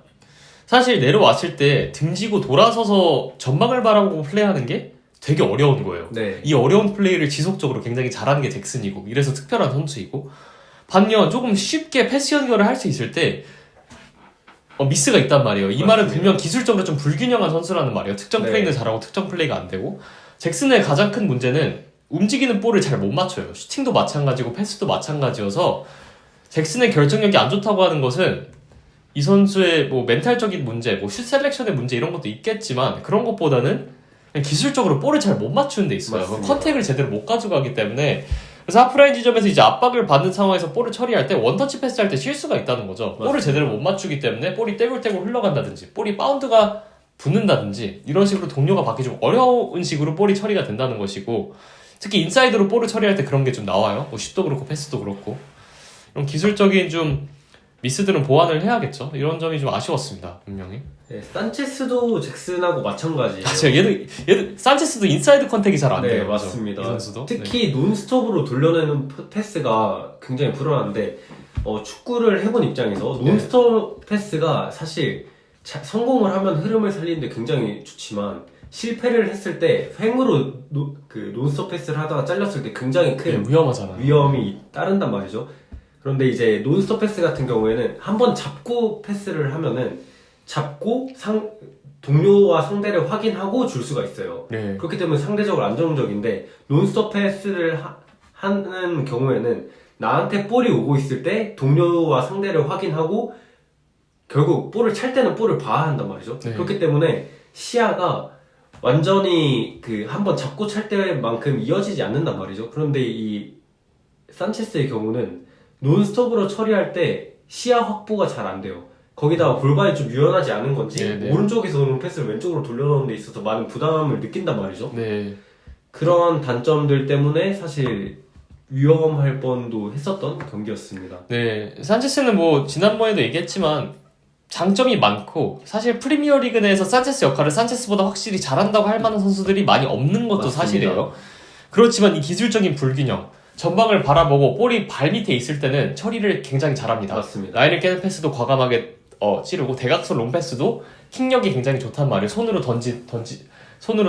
사실 내려왔을 때 등지고 돌아서서 전방을 바라보고 플레이하는 게 되게 어려운 거예요. 네. 이 어려운 플레이를 지속적으로 굉장히 잘하는 게 잭슨이고 이래서 특별한 선수이고 반면 조금 쉽게 패스 연결을 할 수 있을 때 미스가 있단 말이에요. 이 말은 맞습니다. 분명 기술적으로 좀 불균형한 선수라는 말이에요. 특정 네. 플레이는 잘하고 특정 플레이가 안 되고 잭슨의 가장 큰 문제는 움직이는 볼을 잘 못 맞춰요. 슈팅도 마찬가지고 패스도 마찬가지여서 잭슨의 결정력이 안 좋다고 하는 것은 이 선수의 뭐 멘탈적인 문제, 뭐 슛 셀렉션의 문제 이런 것도 있겠지만 그런 것보다는 그냥 기술적으로 볼을 잘 못 맞추는 데 있어요. 맞습니다. 컨택을 제대로 못 가져가기 때문에 그래서 하프라인 지점에서 이제 압박을 받는 상황에서 볼을 처리할 때 원터치 패스할 때 실수가 있다는 거죠. 볼을 맞습니다. 제대로 못 맞추기 때문에 볼이 떼굴떼굴 흘러간다든지 볼이 바운드가 붙는다든지 이런 식으로 동료가 받기 좀 어려운 식으로 볼이 처리가 된다는 것이고 특히 인사이드로 볼을 처리할 때 그런 게 좀 나와요. 뭐 슛도 그렇고 패스도 그렇고 이런 기술적인 좀 미스들은 보완을 해야겠죠. 이런 점이 좀 아쉬웠습니다. 분명히. 네, 산체스도 잭슨하고 마찬가지예요. 맞아요. 얘도 산체스도 인사이드 컨택이 잘 안 네, 돼요. 맞습니다. 이 선수도. 특히 논스톱으로 돌려내는 패스가 굉장히 불안한데 축구를 해본 입장에서 논스톱 패스가 사실 성공을 하면 흐름을 살리는데 굉장히 좋지만 실패를 했을 때 횡으로 논스톱 패스를 하다가 잘렸을 때 굉장히 큰 위험하잖아요. 위험이 따른단 말이죠. 그런데 이제 논스톱 패스 같은 경우에는 한번 잡고 패스를 하면은 잡고 동료와 상대를 확인하고 줄 수가 있어요. 네. 그렇기 때문에 상대적으로 안정적인데 논스톱 패스를 하는 경우에는 나한테 볼이 오고 있을 때 동료와 상대를 확인하고 결국 볼을 찰 때는 볼을 봐야 한단 말이죠. 네. 그렇기 때문에 시야가 완전히 한번 잡고 찰 때만큼 이어지지 않는단 말이죠. 그런데 이 산체스의 경우는 논스톱으로 처리할 때 시야 확보가 잘 안 돼요. 거기다가 골반이 좀 유연하지 않은 건지 네네. 오른쪽에서 오는 패스를 왼쪽으로 돌려놓는 데 있어서 많은 부담을 느낀단 말이죠. 네. 그런 단점들 때문에 사실 위험할 뻔도 했었던 경기였습니다. 네. 산체스는 뭐 지난번에도 얘기했지만 장점이 많고 사실 프리미어리그 내에서 산체스 역할을 산체스보다 확실히 잘한다고 할 만한 선수들이 많이 없는 것도 맞습니다. 사실이에요. 그렇지만 이 기술적인 불균형 전방을 바라보고 볼이 발 밑에 있을 때는 처리를 굉장히 잘합니다. 맞습니다. 라인을 깨는 패스도 과감하게 찌르고 대각선 롱패스도 킥력이 굉장히 좋단 말이에요. 손으로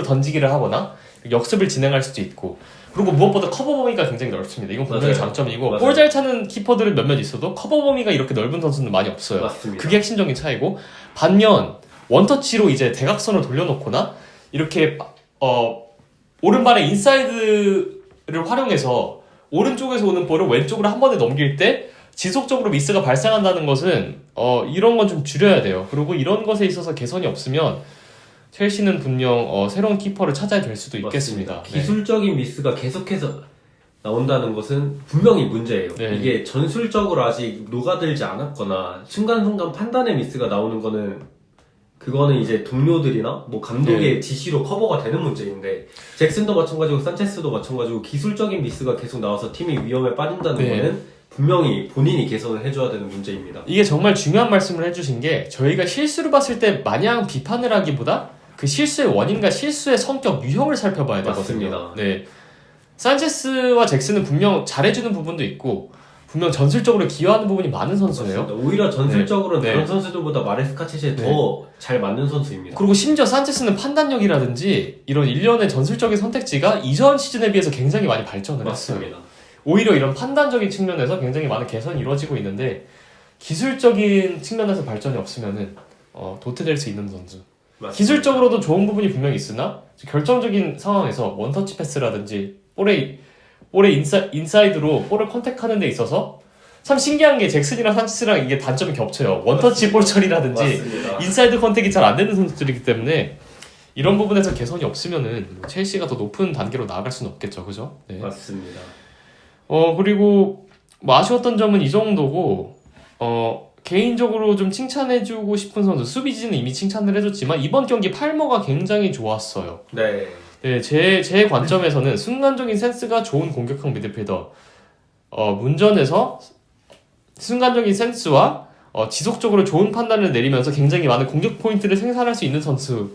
던지기를 하거나 역습을 진행할 수도 있고 그리고 무엇보다 커버 범위가 굉장히 넓습니다. 이건 분명히 맞아요. 장점이고 맞아요. 볼 잘 차는 키퍼들은 몇몇 있어도 커버 범위가 이렇게 넓은 선수는 많이 없어요. 맞습니다. 그게 핵심적인 차이고 반면 원터치로 이제 대각선을 돌려놓거나 이렇게 오른발의 인사이드를 활용해서 오른쪽에서 오는 볼을 왼쪽으로 한 번에 넘길 때 지속적으로 미스가 발생한다는 것은 이런 건 좀 줄여야 돼요. 그리고 이런 것에 있어서 개선이 없으면 첼시는 분명 새로운 키퍼를 찾아야 될 수도 있겠습니다. 맞습니다. 기술적인 미스가 계속해서 나온다는 것은 분명히 문제예요. 네. 이게 전술적으로 아직 녹아들지 않았거나 순간순간 판단의 미스가 나오는 그거는 이제 동료들이나 뭐 감독의 지시로 커버가 되는 문제인데 잭슨도 마찬가지고 산체스도 마찬가지고 기술적인 미스가 계속 나와서 팀이 위험에 빠진다는 네. 거는 분명히 본인이 개선을 해줘야 되는 문제입니다. 이게 정말 중요한 말씀을 해주신 게 저희가 실수를 봤을 때 마냥 비판을 하기보다 그 실수의 원인과 실수의 성격, 유형을 살펴봐야 되거든요. 맞습니다. 네. 산체스와 잭슨은 분명 잘해주는 부분도 있고 분명 전술적으로 기여하는 부분이 많은 선수예요. 맞습니다. 오히려 전술적으로는 네. 다른 선수들보다 마레스카체시에 네. 더 잘 맞는 선수입니다. 그리고 심지어 산체스는 판단력이라든지 이런 일련의 전술적인 선택지가 이전 시즌에 비해서 굉장히 많이 발전을 했어요. 맞습니다. 오히려 이런 판단적인 측면에서 굉장히 많은 개선이 이루어지고 있는데 기술적인 측면에서 발전이 없으면은 도태될 수 있는 선수. 맞습니다. 기술적으로도 좋은 부분이 분명히 있으나 결정적인 상황에서 원터치 패스라든지 볼의 인사이드로 볼을 컨택하는 데 있어서 참 신기한 게 잭슨이랑 산체스랑 이게 단점이 겹쳐요. 원터치 볼 처리라든지 맞습니다. 인사이드 컨택이 잘 안 되는 선수들이기 때문에 이런 부분에서 개선이 없으면은 뭐 첼시가 더 높은 단계로 나아갈 수는 없겠죠, 그죠? 네. 맞습니다. 그리고 뭐 아쉬웠던 점은 이 정도고 개인적으로 좀 칭찬해주고 싶은 선수 수비진은 이미 칭찬을 해줬지만 이번 경기 팔머가 굉장히 좋았어요. 네. 네, 제 관점에서는 순간적인 센스가 좋은 공격형 미드필더 문전에서 순간적인 센스와 지속적으로 좋은 판단을 내리면서 굉장히 많은 공격 포인트를 생산할 수 있는 선수로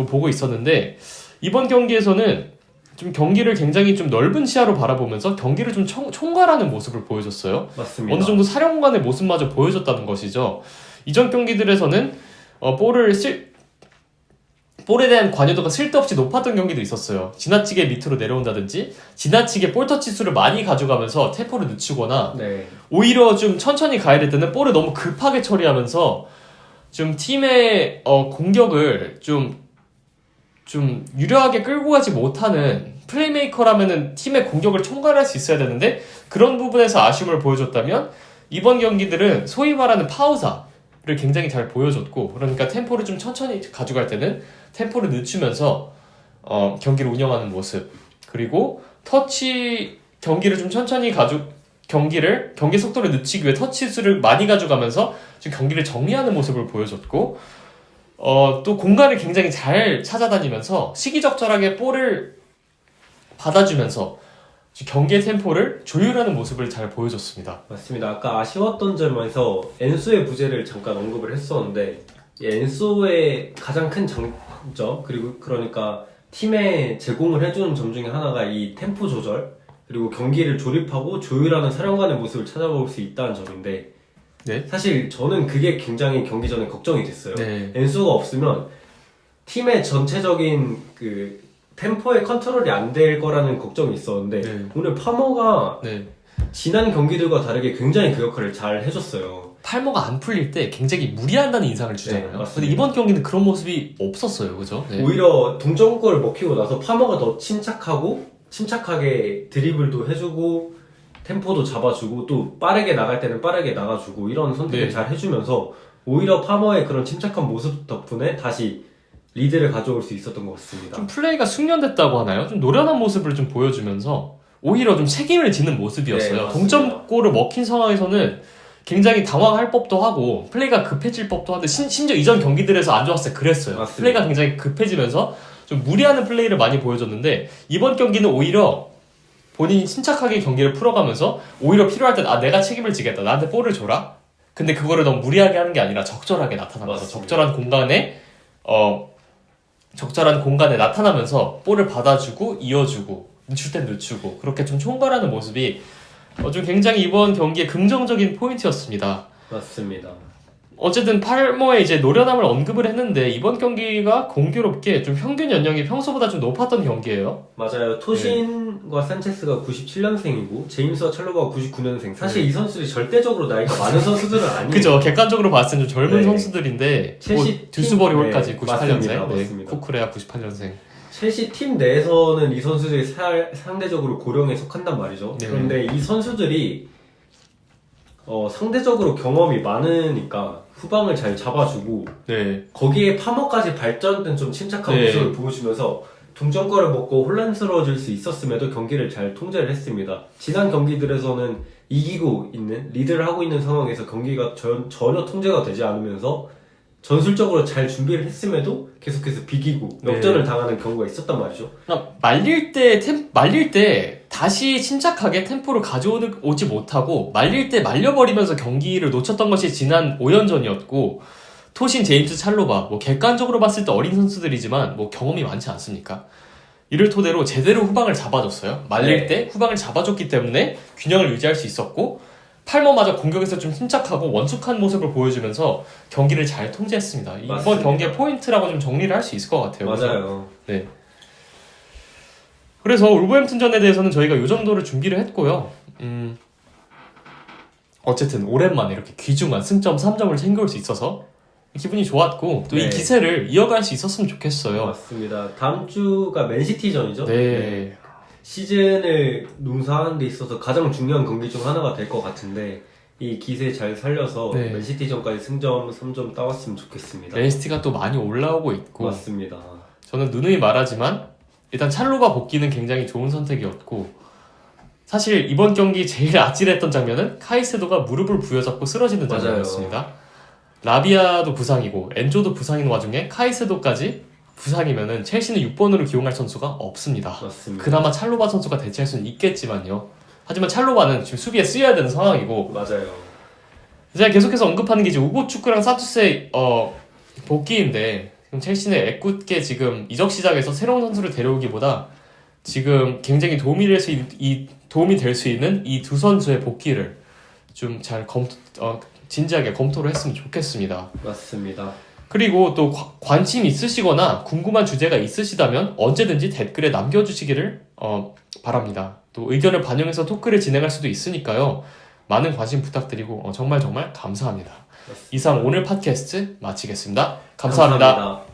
보고 있었는데 이번 경기에서는 좀 경기를 굉장히 좀 넓은 시야로 바라보면서 경기를 좀 총괄하는 모습을 보여줬어요. 맞습니다. 어느 정도 사령관의 모습마저 보여줬다는 것이죠. 이전 경기들에서는 볼에 대한 관여도가 쓸데없이 높았던 경기도 있었어요. 지나치게 밑으로 내려온다든지 지나치게 볼 터치 수를 많이 가져가면서 템포를 늦추거나 네. 오히려 좀 천천히 가야 될 때는 볼을 너무 급하게 처리하면서 좀 팀의 공격을 좀 유려하게 끌고 가지 못하는 플레이메이커라면은 팀의 공격을 총괄할 수 있어야 되는데 그런 부분에서 아쉬움을 보여줬다면 이번 경기들은 소위 말하는 파우사를 굉장히 잘 보여줬고 그러니까 tempo를 좀 천천히 가져갈 때는 템포를 늦추면서 경기를 운영하는 모습 그리고 터치 경기를 좀 천천히 경기 속도를 늦추기 위해 터치 수를 많이 가져가면서 좀 경기를 정리하는 모습을 보여줬고 또 공간을 굉장히 잘 찾아다니면서 시기적절하게 볼을 받아주면서 경기의 템포를 조율하는 모습을 잘 보여줬습니다. 맞습니다. 아까 아쉬웠던 점에서 엔소의 부재를 잠깐 언급을 했었는데 이 엔소의 가장 큰 장점 그리고 그러니까 팀에 제공을 해주는 점 중에 하나가 이 템포 조절 그리고 경기를 조립하고 조율하는 사령관의 모습을 찾아볼 수 있다는 점인데 네. 사실 저는 그게 굉장히 경기 전에 걱정이 됐어요. 네. 엔소가 없으면 팀의 전체적인 그 템포의 컨트롤이 안 될 거라는 걱정이 있었는데 네. 오늘 파머가 네. 지난 경기들과 다르게 굉장히 그 역할을 잘 해줬어요. 팔모가 안 풀릴 때 굉장히 무리한다는 인상을 주잖아요. 네, 맞습니다. 근데 이번 경기는 그런 모습이 없었어요, 그죠? 네. 오히려 동점골을 먹히고 나서 파머가 더 침착하게 드리블도 해주고 템포도 잡아주고 또 빠르게 나갈 때는 빠르게 나가주고 이런 선택을 네. 잘 해주면서 오히려 파머의 그런 침착한 모습 덕분에 다시 리드를 가져올 수 있었던 것 같습니다. 좀 플레이가 숙련됐다고 하나요? 좀 노련한 모습을 좀 보여주면서 오히려 좀 책임을 지는 모습이었어요. 네, 맞습니다. 동점골을 먹힌 상황에서는 굉장히 당황할 법도 하고 플레이가 급해질 법도 한데 심지어 이전 경기들에서 안 좋았을 때 그랬어요. 맞습니다. 플레이가 굉장히 급해지면서 좀 무리하는 플레이를 많이 보여줬는데 이번 경기는 오히려 본인이 침착하게 경기를 풀어가면서 오히려 필요할 때 내가 책임을 지겠다. 나한테 볼을 줘라. 근데 그거를 너무 무리하게 하는 게 아니라 적절하게 나타나면서 맞습니다. 적절한 공간에 나타나면서 볼을 받아주고 이어주고 늦출 땐 늦추고 그렇게 좀 총괄하는 모습이 좀 굉장히 이번 경기의 긍정적인 포인트였습니다. 맞습니다. 어쨌든 팔모의 이제 노련함을 언급을 했는데 이번 경기가 공교롭게 좀 평균 연령이 평소보다 좀 높았던 경기예요. 맞아요. 토신과 산체스가 97년생이고 제임스와 찰로바가 99년생. 사실 네. 이 선수들이 절대적으로 나이가 많은 선수들은 아니에요. 그죠. 객관적으로 봤을 때 좀 젊은 네. 선수들인데 첼시 듀스버리 팀- 홀까지 네, 98년생, 맞습니다. 네, 맞습니다. 쿠쿠레아 98년생. 첼시 팀 내에서는 이 선수들이 상대적으로 고령에 속한단 말이죠. 네. 그런데 이 선수들이 상대적으로 경험이 많으니까 후방을 잘 잡아주고 네. 거기에 파머까지 발전된 좀 침착한 네. 모습을 보여주면서 동점골을 먹고 혼란스러워질 수 있었음에도 경기를 잘 통제를 했습니다. 지난 경기들에서는 이기고 있는 리드를 하고 있는 상황에서 경기가 전혀 통제가 되지 않으면서 전술적으로 잘 준비를 했음에도 계속해서 비기고 네. 역전을 당하는 경우가 있었단 말이죠. 그러니까 말릴 때 다시 침착하게 템포를 가져오지 못하고 말릴 때 말려버리면서 경기를 놓쳤던 것이 지난 5연전이었고 토신, 제임스, 찰로바 뭐 객관적으로 봤을 때 어린 선수들이지만 뭐 경험이 많지 않습니까? 이를 토대로 제대로 후방을 잡아줬어요. 말릴 네. 때 후방을 잡아줬기 때문에 균형을 유지할 수 있었고 팔머마저 공격에서 좀 침착하고 원숙한 모습을 보여주면서 경기를 잘 통제했습니다. 이번 맞습니다. 경기의 포인트라고 좀 정리를 할 수 있을 것 같아요. 맞아요. 네. 그래서 울버햄튼전에 대해서는 저희가 이 정도를 준비를 했고요. 어쨌든 오랜만에 이렇게 귀중한 승점 3점을 챙겨올 수 있어서 기분이 좋았고 또 이 네. 기세를 이어갈 수 있었으면 좋겠어요. 맞습니다. 다음 주가 맨시티전이죠. 네. 시즌을 농사하는 데 있어서 가장 중요한 경기 중 하나가 될 것 같은데 이 기세 잘 살려서 네. 맨시티전까지 승점 3점 따왔으면 좋겠습니다. 레이스티가 또 많이 올라오고 있고 맞습니다. 저는 누누이 말하지만 일단 찰로바 복귀는 굉장히 좋은 선택이었고 사실 이번 경기 제일 아찔했던 장면은 카이세도가 무릎을 부여잡고 쓰러지는 맞아요. 장면이었습니다. 라비아도 부상이고 엔조도 부상인 와중에 카이세도까지 부상이면은 첼시는 6번으로 기용할 선수가 없습니다. 맞습니다. 그나마 찰로바 선수가 대체할 수는 있겠지만요. 하지만 찰로바는 지금 수비에 쓰여야 되는 상황이고 맞아요. 제가 계속해서 언급하는 게 이제 우고 축구랑 사투스의 복귀인데 지금 첼시는 애꿎게 지금 이적 시장에서 새로운 선수를 데려오기보다 지금 굉장히 도움이 될 수 있는 이 두 선수의 복귀를 좀 잘 진지하게 검토를 했으면 좋겠습니다. 맞습니다. 그리고 또 관심 있으시거나 궁금한 주제가 있으시다면 언제든지 댓글에 남겨주시기를 바랍니다. 또 의견을 반영해서 토크를 진행할 수도 있으니까요. 많은 관심 부탁드리고 정말 감사합니다. 이상 오늘 팟캐스트 마치겠습니다. 감사합니다.